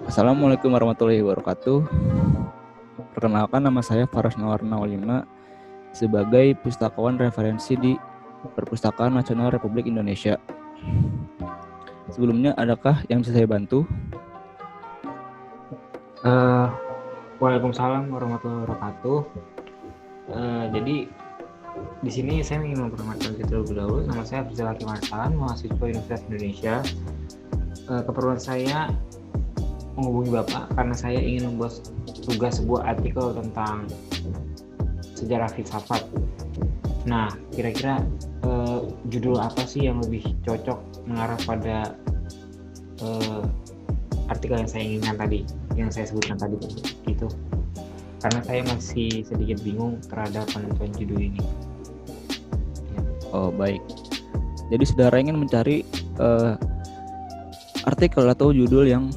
Assalamualaikum warahmatullahi wabarakatuh. Perkenalkan, nama saya Faras Nawarna Walima sebagai pustakawan referensi di Perpustakaan Nasional Republik Indonesia. Sebelumnya, adakah yang bisa saya bantu? Waalaikumsalam warahmatullahi wabarakatuh. Jadi di sini saya ingin memperkenalkan diri terlebih dahulu. Nama saya Abdul Hakim Arsalan, mahasiswa Universitas Indonesia. Keperluan saya menghubungi Bapak karena saya ingin membuat tugas sebuah artikel tentang sejarah filsafat. Nah, kira-kira judul apa sih yang lebih cocok mengarah pada artikel yang saya inginkan tadi, yang saya sebutkan tadi itu? Karena saya masih sedikit bingung terhadap penentuan judul ini. Oh, baik. Jadi saudara ingin mencari artikel atau judul yang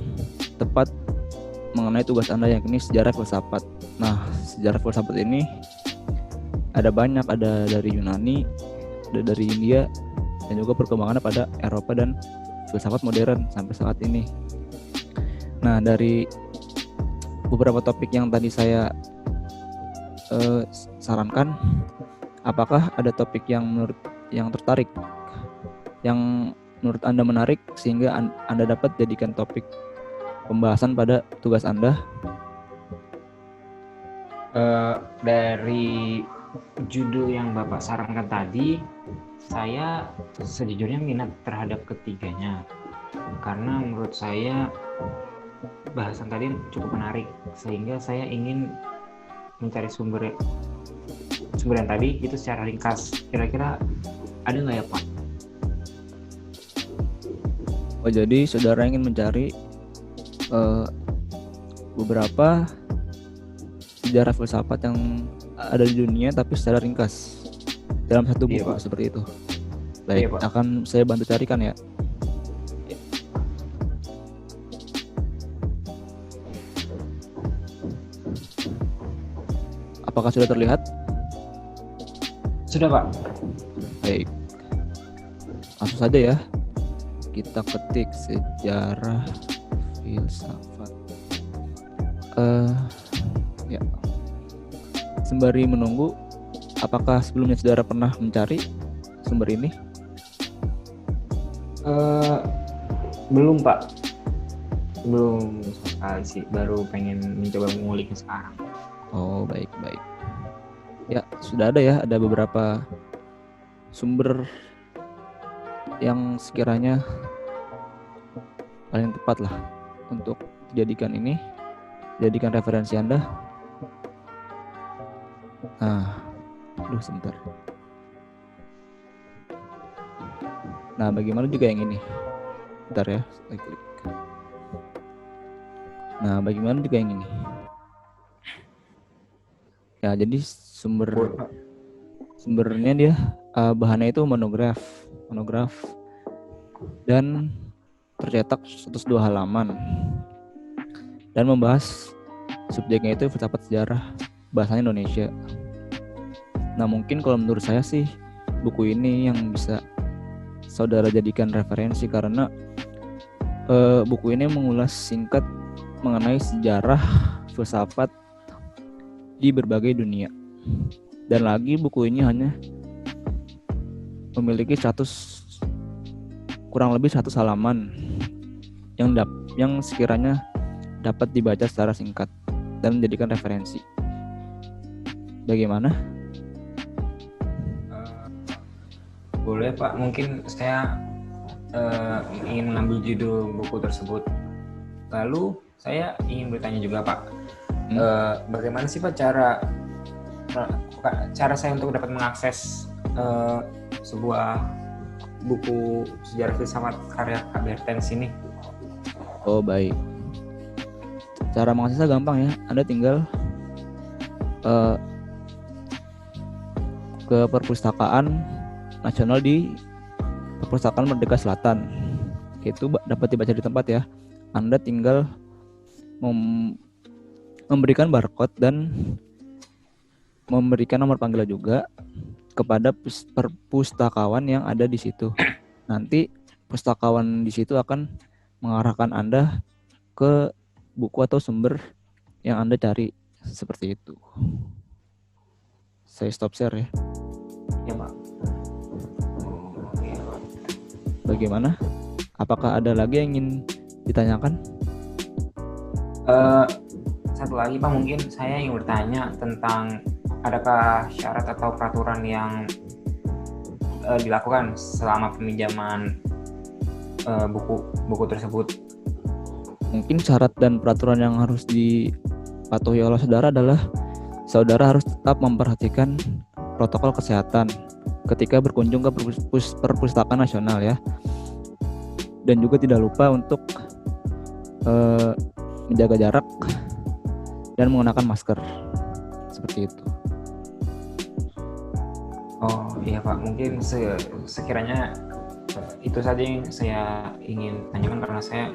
tepat mengenai tugas Anda, yang ini sejarah filsafat. Nah, sejarah filsafat ini ada banyak, ada dari Yunani, ada dari India, dan juga perkembangannya pada Eropa dan filsafat modern sampai saat ini. Nah, dari beberapa topik yang tadi saya sarankan, apakah ada topik yang tertarik, yang menurut Anda menarik sehingga Anda dapat jadikan topik pembahasan pada tugas Anda? Dari judul yang Bapak sarankan tadi, saya sejujurnya minat terhadap ketiganya karena menurut saya bahasan tadi cukup menarik, sehingga saya ingin mencari sumber yang tadi itu secara ringkas. Kira-kira ada nggak ya, Pak? Oh, jadi saudara ingin mencari beberapa sejarah filsafat yang ada di dunia tapi secara ringkas dalam satu buku, Pak. seperti itu. Baik, Iya, Pak. akan saya bantu carikan ya. Apakah sudah terlihat? Sudah, Pak. Baik, langsung saja ya. Kita ketik sejarah filsafat. Ya. Sembari menunggu, apakah sebelumnya saudara pernah mencari sumber ini? Belum, Pak. Belum sekali sih, baru pengen mencoba menguliknya sekarang. Oh, baik. Ya, sudah ada ya, ada beberapa sumber yang sekiranya paling tepat lah untuk jadikan referensi Anda. Sebentar. Nah, bagaimana juga yang ini? Bentar ya, saya klik. Nah, bagaimana juga yang ini? Ya, jadi sumbernya dia bahannya itu monograf dan tercetak 102 halaman dan membahas subjeknya itu filsafat sejarah bahasa Indonesia. Nah, mungkin kalau menurut saya sih buku ini yang bisa saudara jadikan referensi karena buku ini mengulas singkat mengenai sejarah filsafat di berbagai dunia. Dan lagi buku ini hanya memiliki kurang lebih 100 halaman yang sekiranya dapat dibaca secara singkat dan menjadikan referensi. Bagaimana? Boleh, Pak. Mungkin saya ingin mengambil judul buku tersebut. Lalu saya ingin bertanya juga, Pak. Bagaimana sih, Pak, cara saya untuk dapat mengakses sebuah buku sejarah filsafat karya Kak Bertens ini? Oh, baik. Cara mengaksesnya gampang ya. Anda tinggal ke Perpustakaan Nasional di Perpustakaan Merdeka Selatan. Itu dapat dibaca di tempat ya. Anda tinggal memberikan barcode dan memberikan nomor panggilan juga. kepada perpustakawan yang ada di situ. Nanti pustakawan di situ akan mengarahkan Anda ke buku atau sumber yang Anda cari, seperti itu. Saya stop share ya. Ya Pak. Bagaimana? Apakah ada lagi yang ingin ditanyakan? Satu lagi Pak, mungkin saya ingin bertanya tentang adakah syarat atau peraturan yang dilakukan selama peminjaman buku tersebut. Mungkin syarat dan peraturan yang harus dipatuhi oleh saudara adalah saudara harus tetap memperhatikan protokol kesehatan ketika berkunjung ke perpustakaan nasional ya. Dan juga tidak lupa untuk menjaga jarak dan menggunakan masker. Seperti itu. Oh iya Pak, mungkin sekiranya itu saja yang saya ingin tanyakan, karena saya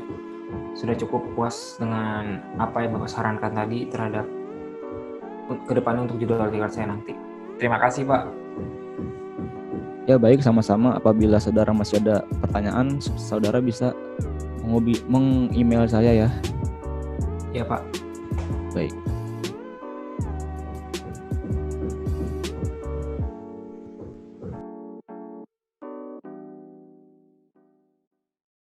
sudah cukup puas dengan apa yang Bapak sarankan tadi terhadap kedepannya untuk judul artikel saya nanti. Terima kasih Pak. Ya baik, sama-sama. Apabila saudara masih ada pertanyaan, saudara bisa meng-email saya ya. Ya Pak. Baik.